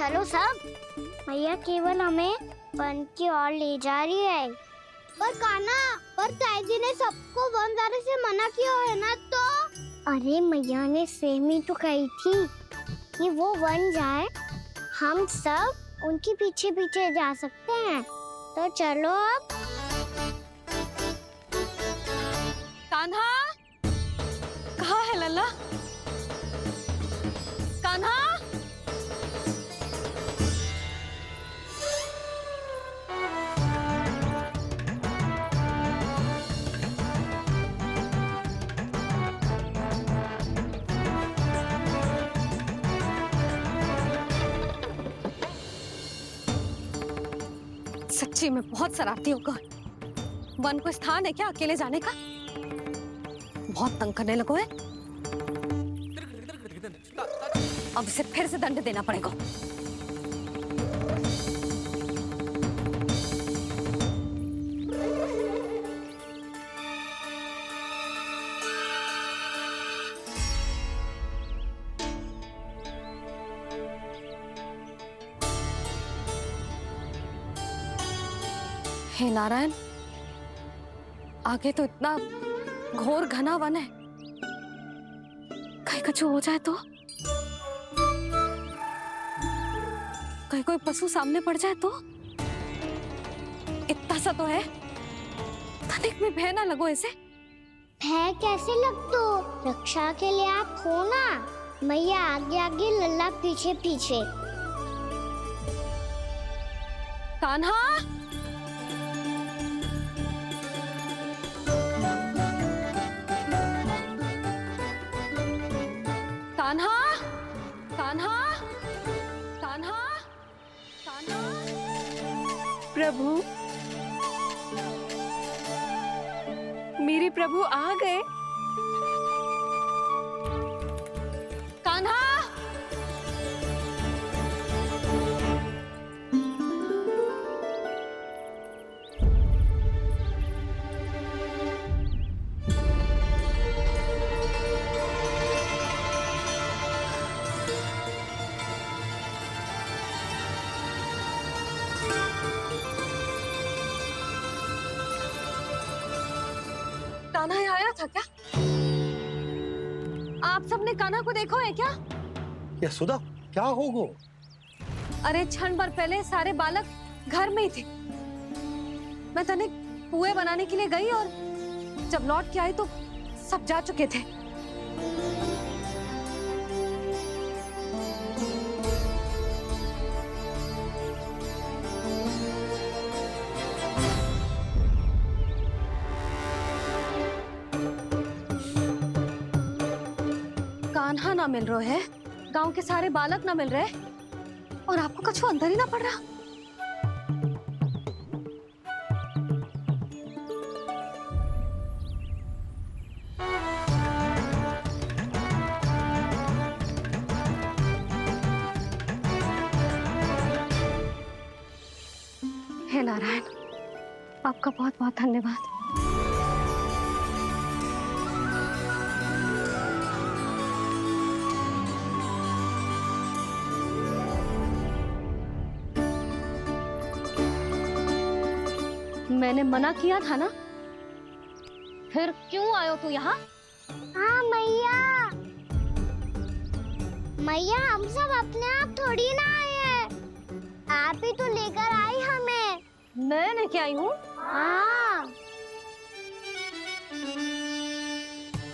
चलो सब। मैया केवल हमें वन की ओर ले जा रही है। पर कान्हा, पर ताईजी ने सबको वन जाने से मना किया है ना तो? अरे मैया ने सेम ही तो कही थी कि वो वन जाए, हम सब उनके पीछे पीछे जा सकते हैं। तो चलो अब। कान्हा, कहाँ है लल्ला? कान्हा, सच्ची में बहुत शरारती होगा। वन को स्थान है क्या अकेले जाने का? बहुत तंग करने लगो है। अब इसे फिर से दंड देना पड़ेगा। हे नारायण, आगे तो इतना घोर घना वन है, कहीं कुछ हो जाए तो? कहीं कोई पशु सामने पड़ जाए तो? इतना सा तो है, तनिक में भय ना लगो इसे। भय कैसे लग तो? रक्षा के लिए आप हो ना। मैया आगे आगे, लल्ला पीछे पीछे। कान्हा, कान्हा, कान्हा, कान्हा, कान्हा। प्रभु, मेरे प्रभु आ गए। कान्हा, कान्हा यहाँ आया था क्या? आप सबने कान्हा को देखो है क्या? यशोदा, क्या होगा? अरे क्षण भर पहले सारे बालक घर में ही थे। मैं तनिक पुए बनाने के लिए गई और जब लौट के आई तो सब जा चुके थे। कान्हा ना मिल रहे है, गांव के सारे बालक ना मिल रहे, और आपको कछु अंदर ही ना पड़ रहा। हे नारायण, आपका बहुत बहुत धन्यवाद। मैंने मना किया था ना, फिर क्यों आयो तू यहाँ? हाँ मैया, मैया हम सब अपने आप थोड़ी ना आए हैं, आप ही तो लेकर आई हमें। मैं लेके आई हूँ? हाँ,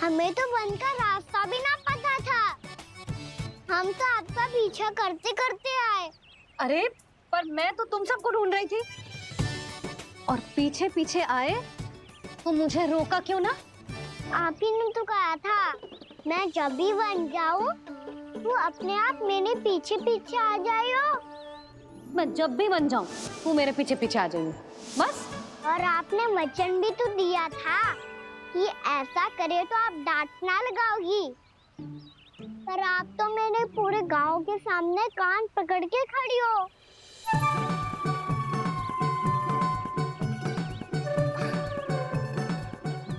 हमें तो वन का रास्ता भी ना पता था, हम तो आपका पीछा करते करते आए। अरे पर मैं तो तुम सबको ढूंढ रही थी, और पीछे पीछे आए तो मुझे रोका क्यों ना? आप ही ने तो कहा था मैं जब भी वन जाऊं तू अपने आप मेरे पीछे पीछे आ जाइयो। मैं जब भी बन जाऊं तू मेरे पीछे पीछे आ जाइयो बस। और आपने वचन भी तो दिया था कि ऐसा करे तो आप डांट ना लगाओगी, पर आप तो मेरे पूरे गांव के सामने कान पकड़ के खड़ी हो।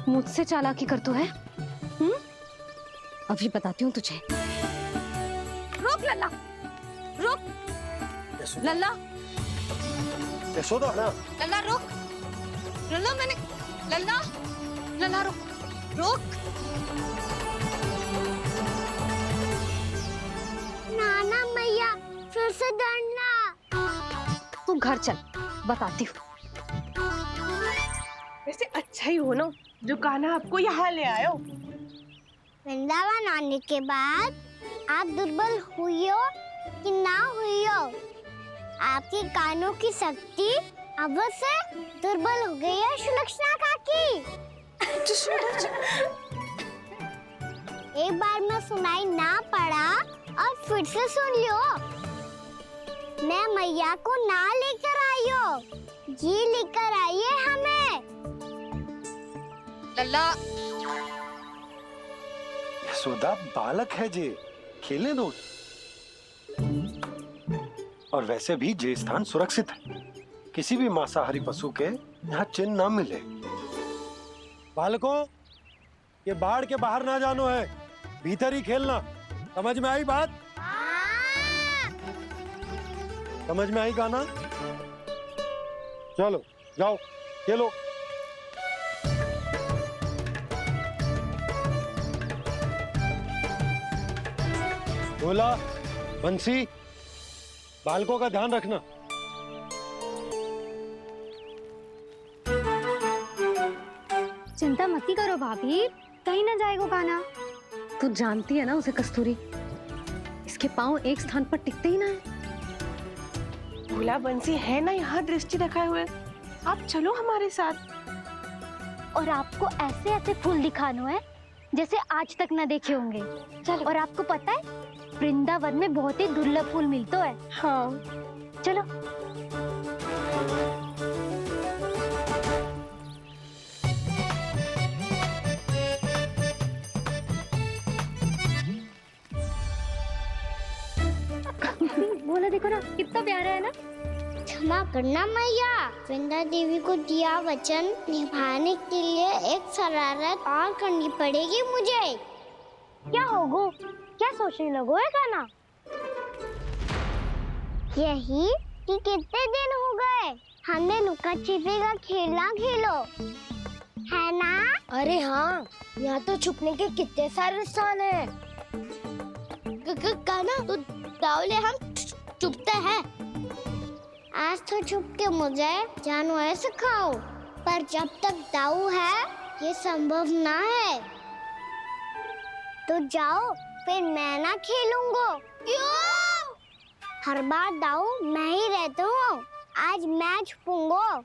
मुझसे चालाकी कर तो है? अभी बताती हूँ तुझे। रुक लल्ला, रुक। लल्ला, यशोदा ना, लल्ला रुक। लल्ला मैंने, लल्ला, लल्ला रुक, रुक। नाना मैया फिर से डरना। तू घर चल, बताती हूँ। वैसे अच्छा ही हो ना जो कान्हा आपको यहाँ ले आयो। वृंदावन आने के बाद आप दुर्बल हुई हो कि ना हुई हो, आपके कानों की शक्ति अब से दुर्बल हो गई है सुलक्षणा काकी। एक बार में सुनाई ना पड़ा और फिर से सुन लो। मैं मैया को ना लेकर आई हो, ये लेकर आई है हमें। लल्ला, यशोदा बालक है जे, खेले दो। और वैसे भी जे स्थान सुरक्षित है, किसी भी मांसाहारी पशु के यहाँ चिन्ह ना मिले। बालकों, ये बाढ़ के बाहर ना जानो है, भीतर ही खेलना। समझ में आई बात? समझ में आई कान्हा? चलो जाओ खेलो। भोला, बंसी, बालकों का ध्यान रखना। चिंता मत करो भाभी, कहीं ना जाएगा कान्हा। तू जानती है ना उसे कस्तूरी, इसके पांव एक स्थान पर टिकते ही ना है। भोला बंसी है ना यहाँ दृष्टि रखाए हुए, आप चलो हमारे साथ। और आपको ऐसे ऐसे फूल दिखानो है जैसे आज तक ना देखे होंगे। चलो। और आपको पता है वृंदावन में बहुत ही दुर्लभ फूल मिलते हैं। हाँ चलो। बोला देखो ना कितना प्यारा है ना। क्षमा करना मैया, वृंदा देवी को दिया वचन निभाने के लिए एक शरारत और करनी पड़ेगी मुझे। क्या होगो? क्या सोचने लगो है कान्हा? यही कि कितने दिन हो गए हमने लुका छिपी का खेलना खेलो, है ना? अरे हाँ, यहाँ तो छुपने के कितने सारे स्थान है। कान्हा तो दावले हम छुपते हैं। आज तो छुप के मुझे जानवर सिखाओ, पर जब तक दाऊ है ये संभव ना है। तो जाओ, फिर मैं ना खेलूंगा। क्यों? हर बार दाऊ मैं ही रहता हूँ, आज मैं छुपूंगा।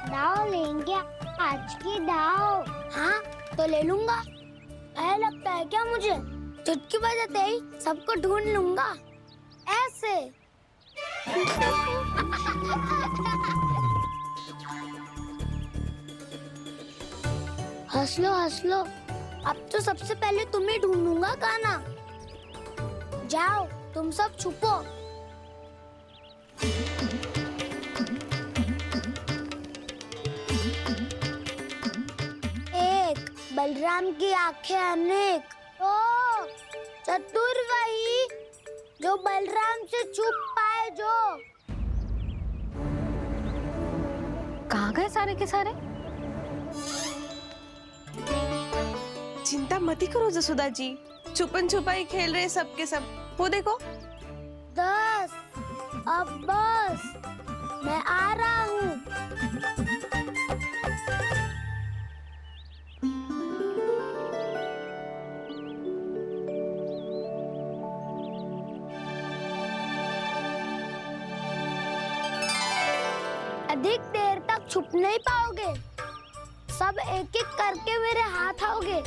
दाऊ लेंगे आज की दाऊ। हाँ तो ले लूंगा। ऐसा लगता है क्या मुझे? चुटकी बजाते ही सबको ढूंढ लूंगा ऐसे। हंस लो, अब तो सबसे पहले तुम्हें ढूंढूंगा कान्हा। जाओ तुम सब छुपो। एक, बलराम की आंखें अनेक। ओ, चतुर वही जो बलराम से छुप पाए। जो कहाँ गए सारे के सारे? चिंता मत ही करो जसोदा जी, छुपन छुपाई खेल रहे सब के सब। वो देखो 10, अब बस, मैं आ रहा हूँ। अधिक देर तक छुप नहीं पाओगे, सब एक एक करके मेरे हाथ आओगे।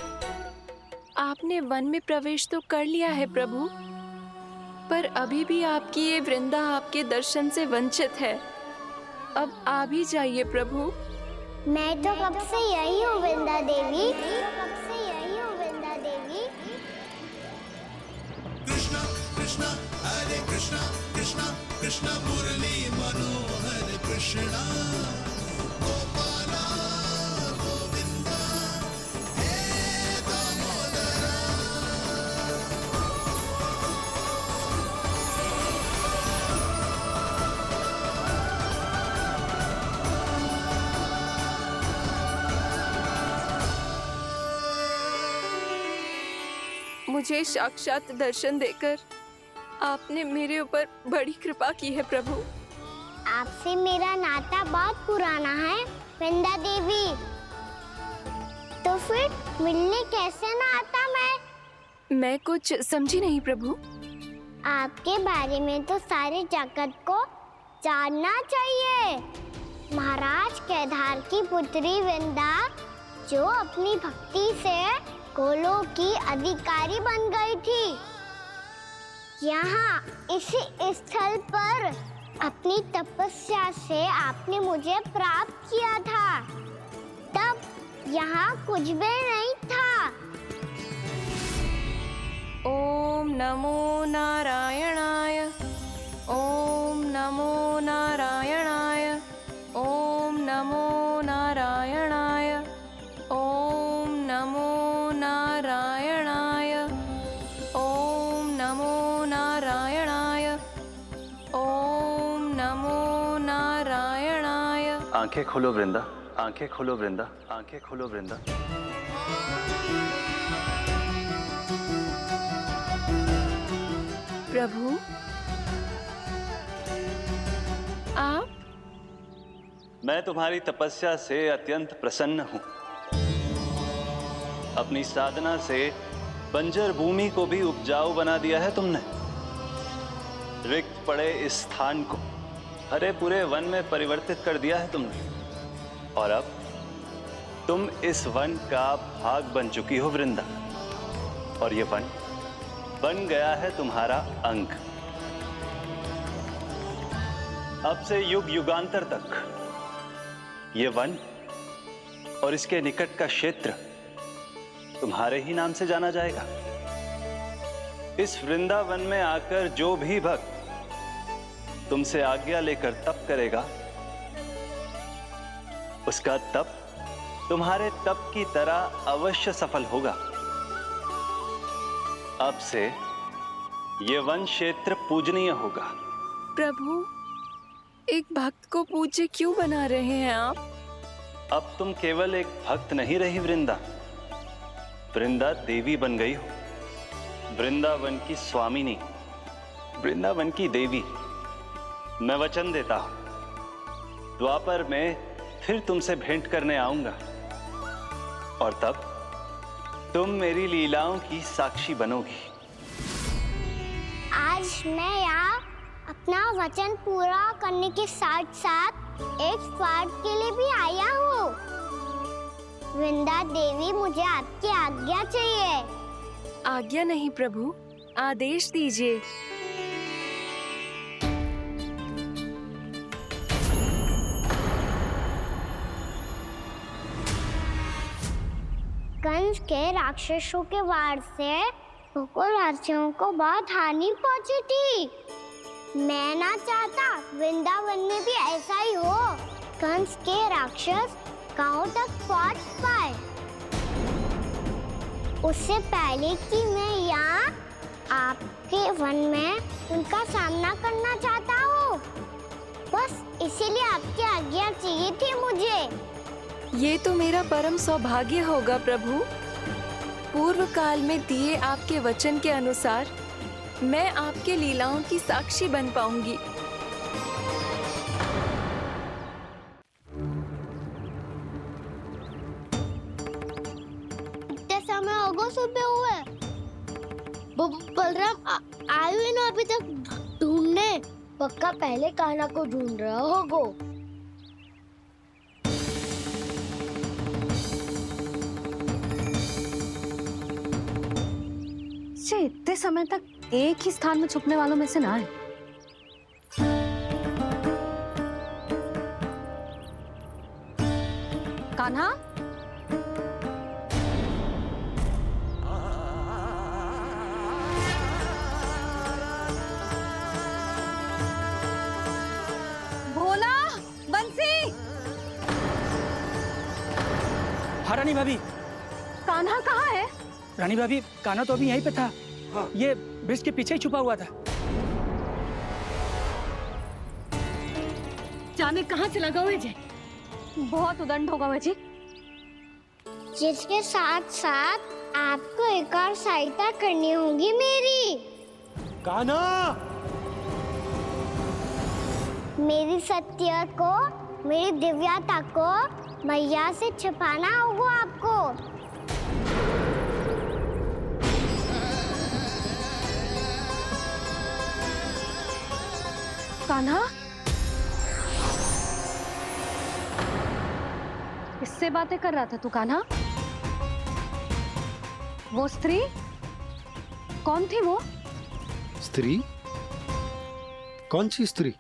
आपने वन में प्रवेश तो कर लिया है प्रभु, पर अभी भी आपकी ये वृंदा आपके दर्शन से वंचित है। अब आ भी जाइए प्रभु। मैं तो कब से यही हूँ वृंदा देवी, कब से यही हूँ वृंदा देवी। कृष्णा कृष्णा हरे कृष्णा कृष्णा कृष्णा मुरली मनोहर कृष्णा गोपाला गोविंदा हे दामोदरा। मुझे साक्षात दर्शन देकर आपने मेरे ऊपर बड़ी कृपा की है प्रभु। आपसे मेरा नाता बहुत पुराना है वृंदा देवी। तो फिर मिलने कैसे ना आता मैं कुछ समझी नहीं प्रभु। आपके बारे में तो सारे जगत को जानना चाहिए। महाराज केदार की पुत्री वृंदा जो अपनी भक्ति से गोलों की अधिकारी बन गई थी। यहाँ इसी स्थल पर अपनी तपस्या से आपने मुझे प्राप्त किया था। तब यहाँ कुछ भी नहीं था। ओम नमो नारायणाय, ओम नमो नारायणाय, ओम नमो नारायणाय, ओम नमो नारायणाय, ओम नमो नारायणाय, ओम नमो नारायणाय। आंखें खोलो वृंदा, आंखें खोलो वृंदा, आंखें खोलो वृंदा। प्रभु आप? मैं तुम्हारी तपस्या से अत्यंत प्रसन्न हूं। अपनी साधना से बंजर भूमि को भी उपजाऊ बना दिया है तुमने। रिक्त पड़े इस स्थान को हरे पूरे वन में परिवर्तित कर दिया है तुमने। और अब तुम इस वन का भाग बन चुकी हो वृंदा। और ये वन बन गया है तुम्हारा अंग। अब से युग युगांतर तक ये वन और इसके निकट का क्षेत्र तुम्हारे ही नाम से जाना जाएगा। इस वृंदावन में आकर जो भी भक्त तुमसे आज्ञा लेकर तप करेगा, उसका तप तुम्हारे तप की तरह अवश्य सफल होगा। अब से ये वन क्षेत्र पूजनीय होगा। प्रभु एक भक्त को पूज्य क्यों बना रहे हैं आप? अब तुम केवल एक भक्त नहीं रही वृंदा, वृंदा देवी बन गई हो। वृंदावन की स्वामिनी, वृंदावन की देवी। मैं वचन देता हूं, द्वापर में फिर तुमसे भेंट करने आऊंगा और तब तुम मेरी लीलाओं की साक्षी बनोगी। आज मैं यहाँ अपना वचन पूरा करने के साथ साथ एक स्वार्थ के लिए भी आया हूँ। वृंदा देवी, मुझे आपकी आज्ञा चाहिए। आज्ञा नहीं प्रभु, आदेश दीजिए। कंस के राक्षसों के वार से गोकुलवासियों को बहुत हानि पहुंची थी। मैं ना चाहता वृंदावन में भी ऐसा ही हो। कंस के राक्षस गांव तक पहुंच पाए, उससे पहले कि मैं यहाँ आपके वन में उनका सामना करना चाहता हूँ। बस इसीलिए आपकी आज्ञा चाहिए थी मुझे। ये तो मेरा परम सौभाग्य होगा प्रभु। पूर्व काल में दिए आपके वचन के अनुसार मैं आपके लीलाओं की साक्षी बन पाऊंगी। इतने समय होगा सुबह हुए। बलराम आयु ना अभी तक ढूंढने। पक्का पहले कान्हा को ढूंढ रहा होगा। इतने समय तक एक ही स्थान में छुपने वालों में से ना है। कान्हा, भोला, बंसी। हाँ रानी भाभी। कान्हा कहाँ है? रानी भाभी, कान्हा तो अभी यहीं पे था। हाँ। ये ब्रिज के पीछे ही छुपा हुआ था। जाने कहाँ चला गया जी? बहुत उदंड होगा वह जी। जिसके साथ साथ आपको एक और सहायता करनी होगी मेरी। कान्हा, मेरी सत्य को, मेरी दिव्यता को मैया से छिपाना होगा आपको। कान्हा, किससे बातें कर रहा था तू कान्हा? वो स्त्री कौन थी? वो स्त्री? कौन सी स्त्री?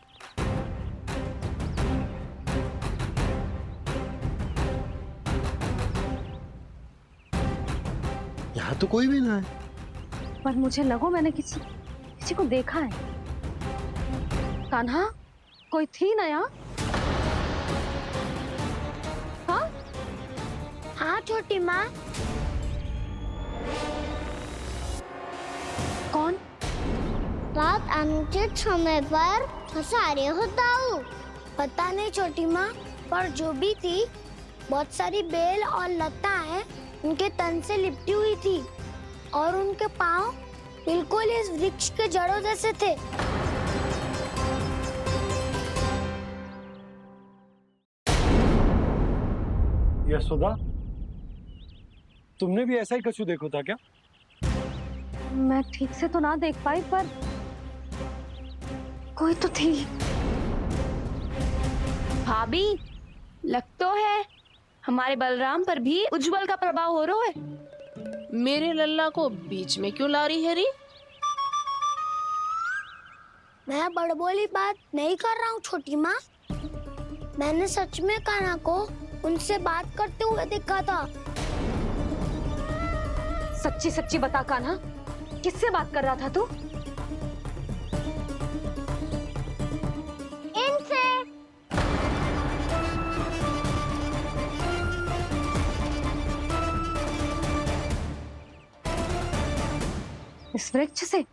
यहाँ तो कोई भी ना है। पर मुझे लगो मैंने किसी को देखा है। कान्हा, कोई थी ना यहाँ? हाँ हाँ छोटी माँ। कौन? रात अनुचित समय पर फंसारे होता हूँ। पता नहीं छोटी माँ, पर जो भी थी बहुत सारी बेल और लताएं उनके तन से लिपटी हुई थी और उनके पाँव बिल्कुल इस वृक्ष के जड़ों जैसे थे। यशोदा, तुमने भी ऐसा ही कछु देखो था क्या? मैं ठीक से तो ना देख पाई, पर कोई तो थी। भाभी, लग तो है हमारे बलराम पर भी उज्जवल का प्रभाव हो रहा है। मेरे लल्ला को बीच में क्यों ला रही है री? मैं बड़बोली बात नहीं कर रहा हूँ छोटी माँ। मैंने सच में कान्हा को उनसे बात करते हुए देखा था। सच्ची सच्ची बता कान्हा, किससे बात कर रहा था तू? इनसे। इस वृक्ष से?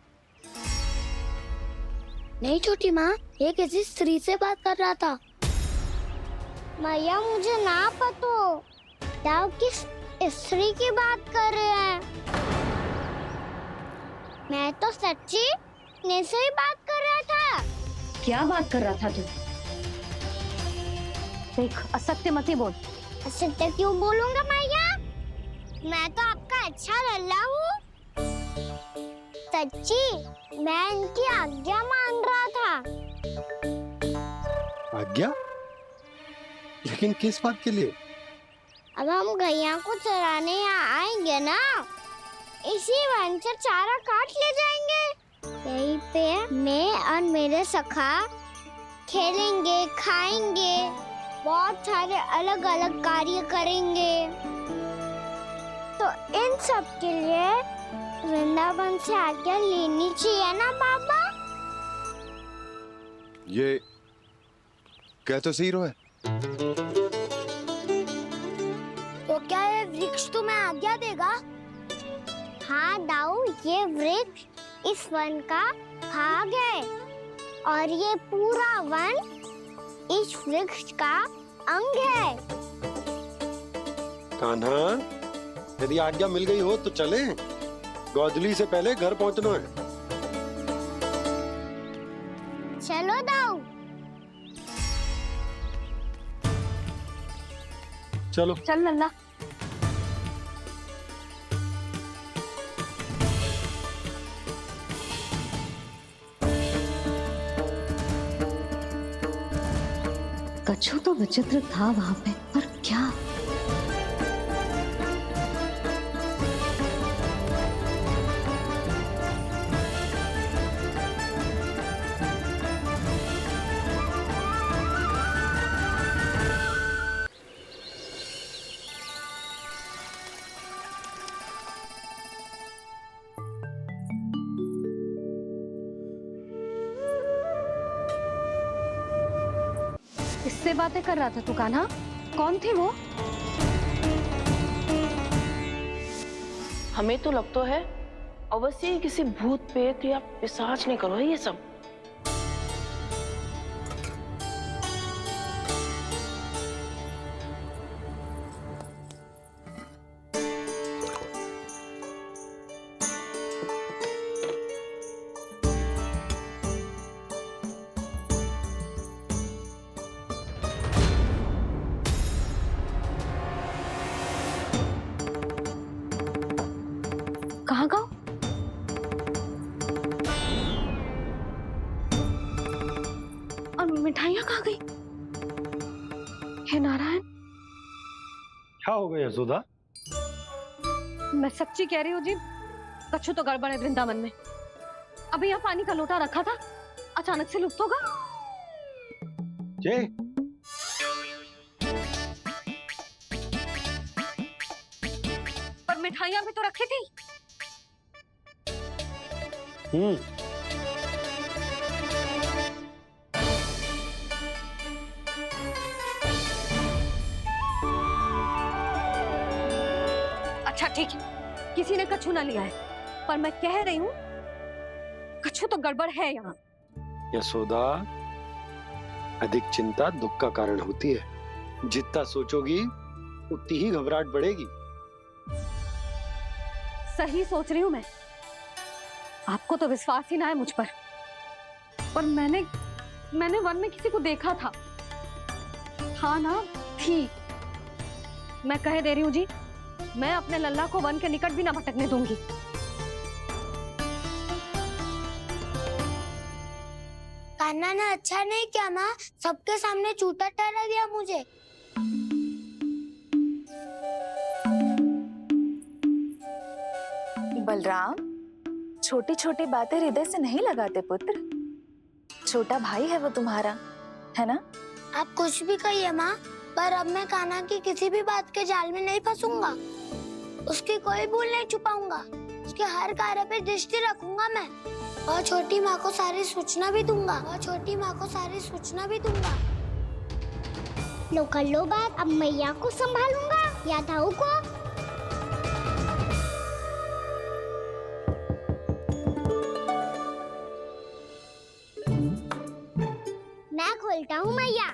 नहीं छोटी माँ, ये किसी स्त्री से बात कर रहा था। मैया मुझे ना पतो क्या किस स्त्री की बात कर रहे हैं। मैं तो सच्ची ने से ही बात कर रहा था। क्या बात कर रहा था तू? देख, असत्य मत ही बोल। असत्य क्यों बोलूंगा मैया? मैं तो आपका अच्छा लल्ला हूँ। सच्ची मैं इनकी आज्ञा मान रहा था। आज्ञा? लेकिन किस बात के लिए? अब हम गैया को चराने यहाँ आएंगे ना, इसी वन से चारा काट ले जाएंगे। यहीं पे मैं और मेरे सखा खेलेंगे, खाएंगे, बहुत सारे अलग अलग कार्य करेंगे। तो इन सब के लिए वृंदावन से आज्ञा लेनी चाहिए ना बाबा? ये कह तो सही रहा है। तो क्या ये वृक्ष तुम्हें आज्ञा देगा? हाँ दाऊ, ये वृक्ष इस वन का भाग है और ये पूरा वन इस वृक्ष का अंग है। कान्हा, यदि आज्ञा मिल गई हो तो चले। गोधली से पहले घर पहुंचना है। चलो दाऊ। चलो। चल लल्ला। कछु तो विचित्र था वहां पे, पर क्या? किससे बातें कर रहा था तू कान्हा? कौन थी वो? हमें तो लगता है अवश्य ही किसी भूत प्रेत या पिशाच ने करो है ये सब। मिठाइयाँ कहाँ गई? हे नारायण, क्या हो गया यशोदा? मैं सच्ची कह रही हूँ जी, कछु तो गड़बड़ है वृंदावन में। अभी यहाँ पानी का लोटा रखा था, अचानक से लुप्त होगा। जय, पर मिठाइयाँ भी तो रखी थी। अच्छा ठीक है, किसी ने कछु ना लिया है, पर मैं कह रही हूँ कछु तो गड़बड़ है यहाँ। यशोदा, अधिक चिंता दुख का कारण होती है। जितना सोचोगी उतनी ही घबराहट बढ़ेगी। सही सोच रही हूँ मैं। आपको तो विश्वास ही ना है मुझ पर मैंने वन में किसी को देखा था। हाँ ना, थी। मैं कह दे रही हूँ जी, मैं अपने लल्ला को वन के निकट भी ना भटकने दूंगी। कान्हा ने अच्छा नहीं किया माँ, सबके सामने झूठा ठहरा दिया मुझे। बलराम, छोटी छोटी बातें हृदय से नहीं लगाते पुत्र। छोटा भाई है वो तुम्हारा, है ना? आप कुछ भी कहिए माँ, पर अब मैं कान्हा की किसी भी बात के जाल में नहीं फंसूंगा। उसकी कोई भूल नहीं छुपाऊंगा। उसके हर कार्य पे दृष्टि रखूंगा मैं, और छोटी माँ को सारी सूचना भी दूंगा। लो कर लो बात, अब मैया को संभालूंगा या ताऊ को। मैं खोलता हूँ मैया।